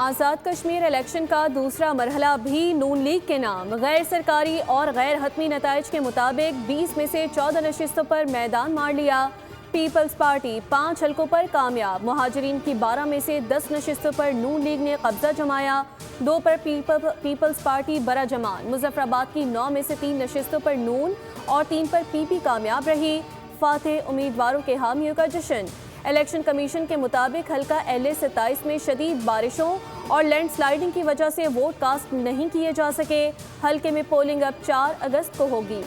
Azad Kashmir election का दूसरा मरहला भी नून लीग के नाम। गैर सरकारी और गैर हतमी नताइज के मुताबिक 20 में से 14 नशिस्तों पर मैदान मार लिया। पीपल्स पार्टी 5 हलकों पर कामयाब। मुहाजिरीन की 12 में से 10 नशिस्तों पर नून लीग ने कब्जा जमाया। 2 पर पीपल्स पार्टी बरा जमान। मुजफ्फराबाद की 9 में से 3 नशिस्तों पर नून और 3 पर पीपी कामयाब रही। फातेह उम्मीदवारों के हामियों का जश्न। इलेक्शन कमीशन के मुताबिक हल्का LA 27 में शदीद बारिशों और लैंडस्लाइडिंग की वजह से वोट कास्ट नहीं किए जा सके। हल्के में पोलिंग अब 4 अगस्त को होगी।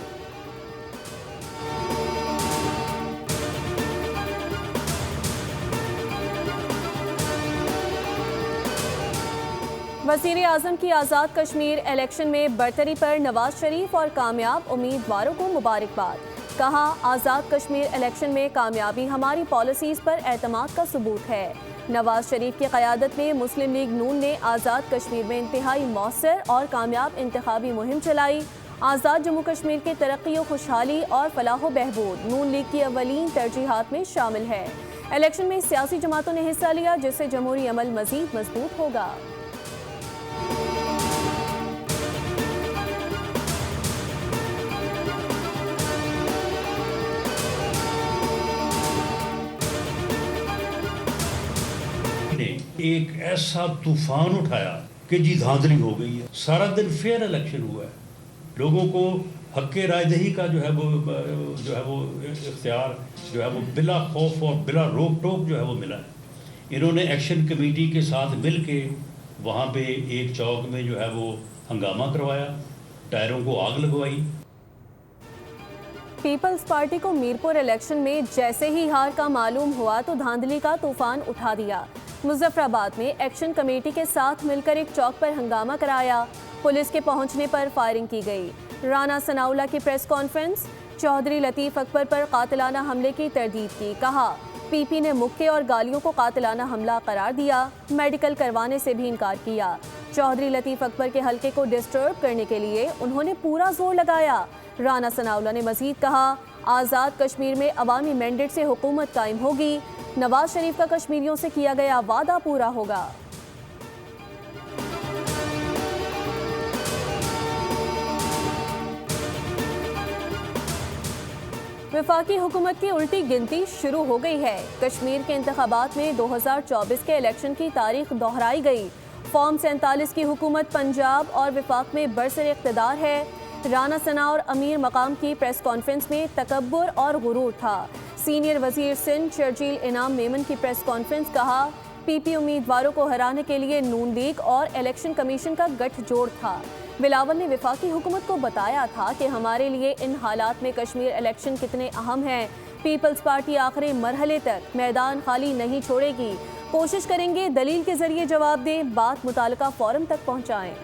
वज़ीर आज़म की आज़ाद कश्मीर इलेक्शन में बरतरी पर नवाज शरीफ और कामयाब उम्मीदवारों को मुबारकबाद। कहा, आज़ाद कश्मीर इलेक्शन में कामयाबी हमारी पॉलिसीज़ पर एतमाद का सबूत है। नवाज शरीफ की क़यादत में मुस्लिम लीग नून ने आज़ाद कश्मीर में इंतहाई मौसर और कामयाब इंतखाबी मुहिम चलाई। आज़ाद जम्मू कश्मीर की तरक्की, खुशहाली और फलाह बहबूद नून लीग की अवलीन तरजीहात में शामिल है। इलेक्शन में सियासी जमातों ने हिस्सा लिया, जिससे जमहूरी अमल मज़ीद मजबूत होगा। एक ऐसा तूफान उठाया कि जी धांधली हो गई है। सारा दिन फेयर इलेक्शन हुआ है। लोगों को हक़ रायदही का जो है वो इख्तियार जो है वो बिला खौफ और बिला रोक टोक जो है वो मिला है। इन्होंने एक्शन कमेटी के साथ मिल के वहाँ पे एक चौक में जो है वो हंगामा करवाया, टायरों को आग लगवाई। पीपल्स पार्टी को मीरपुर इलेक्शन में जैसे ही हार का मालूम हुआ तो धांधली का तूफान उठा दिया। मुजफ्फराबाद में एक्शन कमेटी के साथ मिलकर एक चौक पर हंगामा कराया। पुलिस के पहुंचने पर फायरिंग की गई। राना सनाउल्लाह की प्रेस कॉन्फ्रेंस। चौधरी लतीफ़ अकबर पर कातिलाना हमले की तरदीद की। कहा, पीपी ने मुक्के और गालियों को कातिलाना हमला करार दिया। मेडिकल करवाने से भी इनकार किया। चौधरी लतीफ़ अकबर के हल्के को डिस्टर्ब करने के लिए उन्होंने पूरा जोर लगाया। राना सनाउल्लाह ने मजीद कहा, आज़ाद कश्मीर में अवामी मैंडेट से हुकूमत कायम होगी। नवाज शरीफ का कश्मीरियों से किया गया वादा पूरा होगा। वफाकी हुकूमत की उल्टी गिनती शुरू हो गई है। कश्मीर के इंतखाबात में 2024 के इलेक्शन की तारीख दोहराई गई। फॉर्म 47 की हुकूमत पंजाब और वफाक में बरसर इक़्तिदार है। राना सना और अमीर मकाम की प्रेस कॉन्फ्रेंस में तकब्बुर और गुरूर था। सीनियर वजीर सिंध शर्जील इनाम मेमन की प्रेस कॉन्फ्रेंस। कहा, पीपी उम्मीदवारों को हराने के लिए नून लीग और इलेक्शन कमीशन का गठजोड़ था। बिलावल ने वफाकी हुकूमत को बताया था कि हमारे लिए इन हालात में कश्मीर इलेक्शन कितने अहम हैं। पीपल्स पार्टी आखिरी मरहले तक मैदान खाली नहीं छोड़ेगी। कोशिश करेंगे दलील के जरिए जवाब दें, बात मुताल्लिका फोरम तक पहुँचाएं।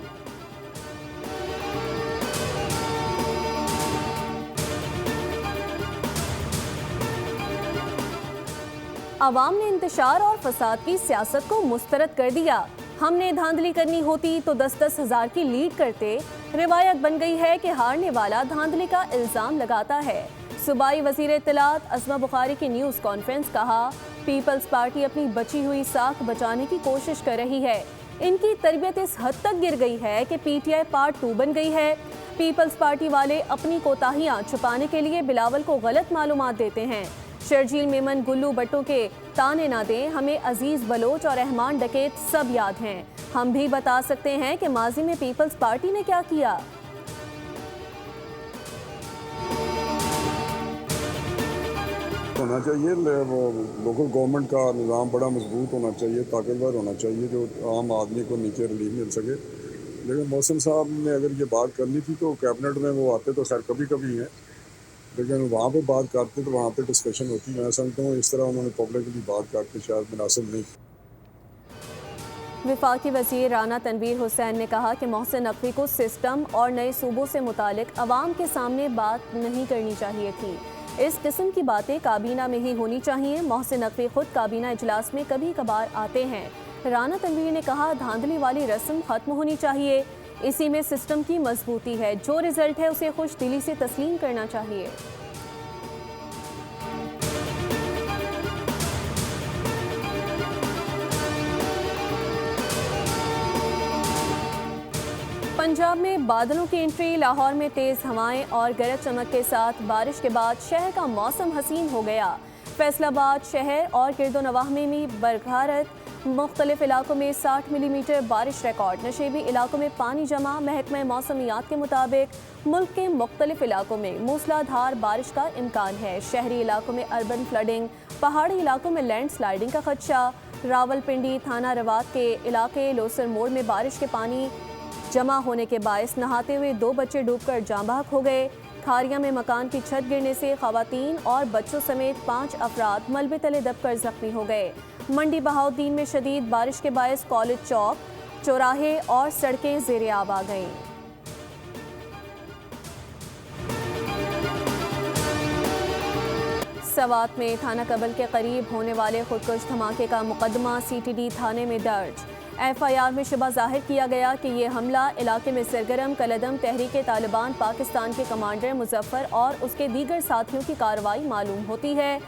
अवाम ने इंतशार और फसाद की सियासत को मुस्तरद कर दिया। हमने धांधली करनी होती तो 10-10 हज़ार की लीड करते। रिवायत बन गई है कि हारने वाला धांधली का इल्ज़ाम लगाता है। सूबाई वज़ीर इत्तलात अज़मा बुखारी की न्यूज़ कॉन्फ्रेंस। कहा, पीपल्स पार्टी अपनी बची हुई साख बचाने की कोशिश कर रही है। इनकी तरबियत इस हद तक गिर गई है कि PTI पार्ट 2 बन गई है। पीपल्स पार्टी वाले अपनी कोताहियाँ छुपाने के लिए बिलावल को गलत मालूमात देते हैं। शर्जील मेमन गुल्लू भट्टो के ताने ना दें, हमें अजीज बलोच और रहमान डकैत सब याद हैं। हम भी बता सकते हैं कि माजी में पीपल्स पार्टी ने क्या किया। होना चाहिए वो लोकल गवर्नमेंट का निज़ाम बड़ा मजबूत होना चाहिए, ताकतवर होना चाहिए, जो आम आदमी को नीचे रिलीफ मिल सके। लेकिन मौसम साहब ने अगर ये बात करनी थी तो कैबिनेट में वो आते तो खैर कभी कभी हैं, लेकिन वहाँ पे बात करते तो वहाँ पे डिस्कशन होती। मैं समझता हूँ इस तरह उन्होंने पब्लिकली बात करके शायद मुनासिब नहीं। वफाकी वज़ीर राना तनवीर हुसैन ने कहा कि मोहसिन नकवी को सिस्टम और नए सूबों से मुतालिक अवाम के सामने बात नहीं करनी चाहिए थी। इस किस्म की बातें काबीना में ही होनी चाहिए। मोहसिन नकवी खुद काबीना इजलास में कभी कभार आते हैं। राना तनवीर ने कहा, धांधली वाली रस्म खत्म होनी चाहिए। इसी में सिस्टम की मजबूती है। जो रिजल्ट है उसे खुश दिली से तस्लीम करना चाहिए। पंजाब में बादलों की एंट्री, लाहौर में तेज हवाएं और गरज चमक के साथ बारिश के बाद शहर का मौसम हसीन हो गया। फैसलाबाद शहर और गिरदोनवाह में बरखारत, मुख्तलिफ इलाकों में 60 मिलीमीटर बारिश रिकॉर्ड। नशेबी इलाकों में पानी जमा। महकमा मौसमियात के मुताबिक मुल्क के मुख्तलिफ इलाकों में मूसलाधार बारिश का इम्कान है। शहरी इलाकों में अर्बन फ्लडिंग, पहाड़ी इलाकों में लैंड स्लाइडिंग का खदशा। रावलपिंडी थाना रवात के इलाके लोसर मोड़ में बारिश के पानी जमा होने के बायस नहाते हुए 2 बच्चे डूबकर जाँ बहक हो गए। खारिया में मकान की छत गिरने से खवातीन और बच्चों समेत 5 अफराद मलबे तले दबकर जख्मी हो गए। मंडी बहाउद्दीन में शदीद बारिश के बायस कॉलेज चौक, चौराहे और सड़कें ज़ेरे आब आ गईं। सवात में थाना कबल के करीब होने वाले खुदकुश धमाके का मुकदमा CTD थाने में दर्ज। FIR में शुबा जाहिर किया गया कि ये हमला इलाके में सरगर्म कलदम तहरीक तालिबान पाकिस्तान के कमांडर मुजफ्फर और उसके दीगर साथियों की कार्रवाई मालूम होती है।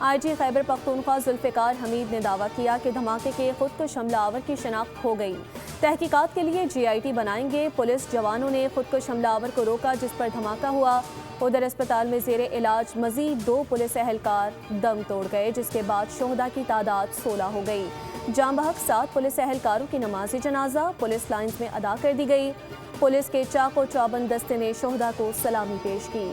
IG खैबर पख्तूनख्वा जुल्फ़िकार हमीद ने दावा किया कि धमाके के खुदकुश हमलावर की शनाख्त हो गई। तहकीकात के लिए GIT बनाएंगे। पुलिस जवानों ने खुदकुश हमलावर को रोका जिस पर धमाका हुआ। उधर अस्पताल में ज़ेरे इलाज मजीद 2 पुलिस एहलकार दम तोड़ गए, जिसके बाद शोहदा की तादाद 16 हो गई। जाँ बहक 7 पुलिस एहलकारों की नमाज जनाजा पुलिस लाइन्स में अदा कर दी गई। पुलिस के चाको चौबंद दस्ते ने शोहदा को सलामी पेश की।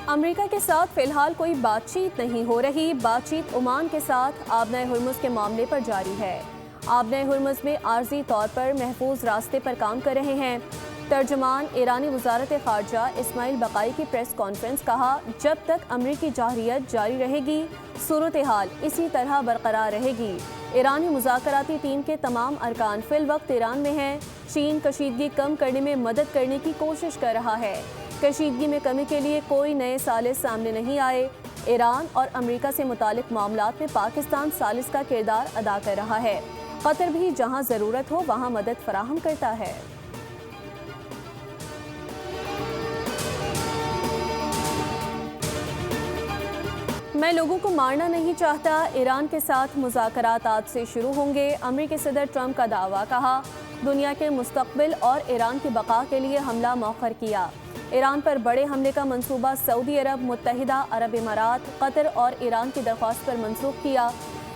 अमेरिका के साथ फिलहाल कोई बातचीत नहीं हो रही। बातचीत ओमान के साथ आबनाए हुर्मुज़ के मामले पर जारी है। आबनाए हुर्मुज़ में आर्जी तौर पर महफूज रास्ते पर काम कर रहे हैं। तर्जुमान ईरानी वज़ारत ख़ारजा इस्माइल बकाई की प्रेस कॉन्फ्रेंस कहा, जब तक अमरीकी जारियत जारी रहेगी सूरत हाल इसी तरह बरकरार रहेगी। ईरानी मुज़ाकराती टीम के तमाम अरकान फिल वक्त ईरान में हैं। चीन कशीदगी कम करने में मदद करने की कोशिश कर रहा है। कशीदगी में कमी के लिए कोई नए सालिस सामने नहीं आए। ईरान और अमेरिका से मुतालिक मामलात में पाकिस्तान सालिस का किरदार अदा कर रहा है। कतर भी जहां ज़रूरत हो वहां मदद फराहम करता है। मैं लोगों को मारना नहीं चाहता। ईरान के साथ मुज़ाकरात आज से शुरू होंगे। अमेरिकी सदर ट्रंप का दावा। कहा, दुनिया के मुस्तकबिल और ईरान की बका के लिए हमला मौखर किया। ईरान पर बड़े हमले का मंसूबा सऊदी अरब, मुत्तहिदा अरब इमारात, कतर और ईरान की दरख्वास्त पर मंसूख किया।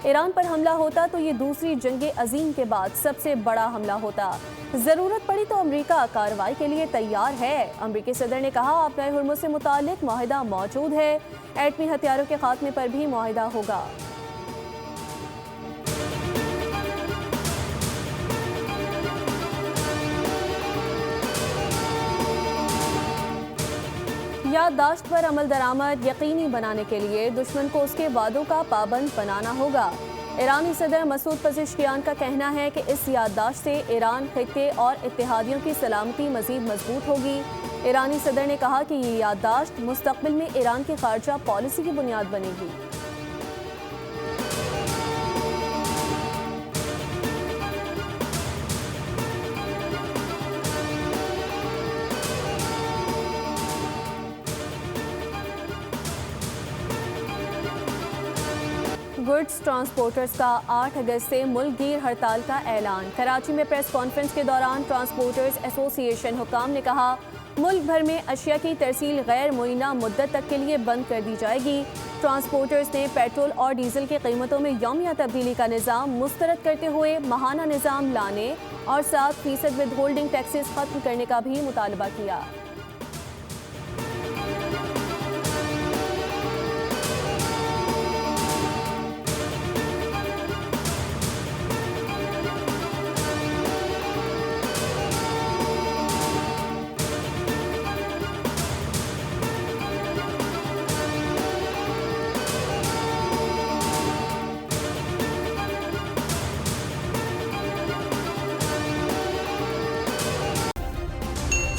ईरान पर हमला होता तो ये दूसरी जंग अजीम के बाद सबसे बड़ा हमला होता। ज़रूरत पड़ी तो अमेरिका कार्रवाई के लिए तैयार है। अमेरिकी सदर ने कहा, आबनाए हुर्मुज़ से मुतालिक मुआहिदा मौजूद है। एटमी हथियारों के खात्मे पर भी मुआहिदा होगा। याददाश्त पर अमल दरामद यकीनी बनाने के लिए दुश्मन को उसके वादों का पाबंद बनाना होगा। ईरानी सदर मसूद पज़ेश्कियान का कहना है कि इस याददाश्त से ईरान, खित्ते और इत्तेहादियों की सलामती मज़ीद मजबूत होगी। ईरानी सदर ने कहा कि ये याददाश्त मुस्तक़बिल में ईरान की ख़ारजा पॉलिसी की बुनियाद बनेगी। गुड्स ट्रांसपोर्टर्स का 8 अगस्त से मुल्क गिर हड़ताल का ऐलान। कराची में प्रेस कॉन्फ्रेंस के दौरान ट्रांसपोर्टर्स एसोसिएशन हुकाम ने कहा, मुल्क भर में अशिया की तरसील गैर मुइना मुद्दत तक के लिए बंद कर दी जाएगी। ट्रांसपोर्टर्स ने पेट्रोल और डीजल की कीमतों में यौमिया तब्दीली का निज़ाम मुस्तरद करते हुए माहाना निज़ाम लाने और 7% विद होल्डिंग टैक्सेस खत्म करने का भी मुतालबा किया।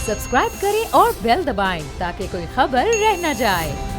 सब्सक्राइब करें और बेल दबाएं ताकि कोई खबर रह न जाए।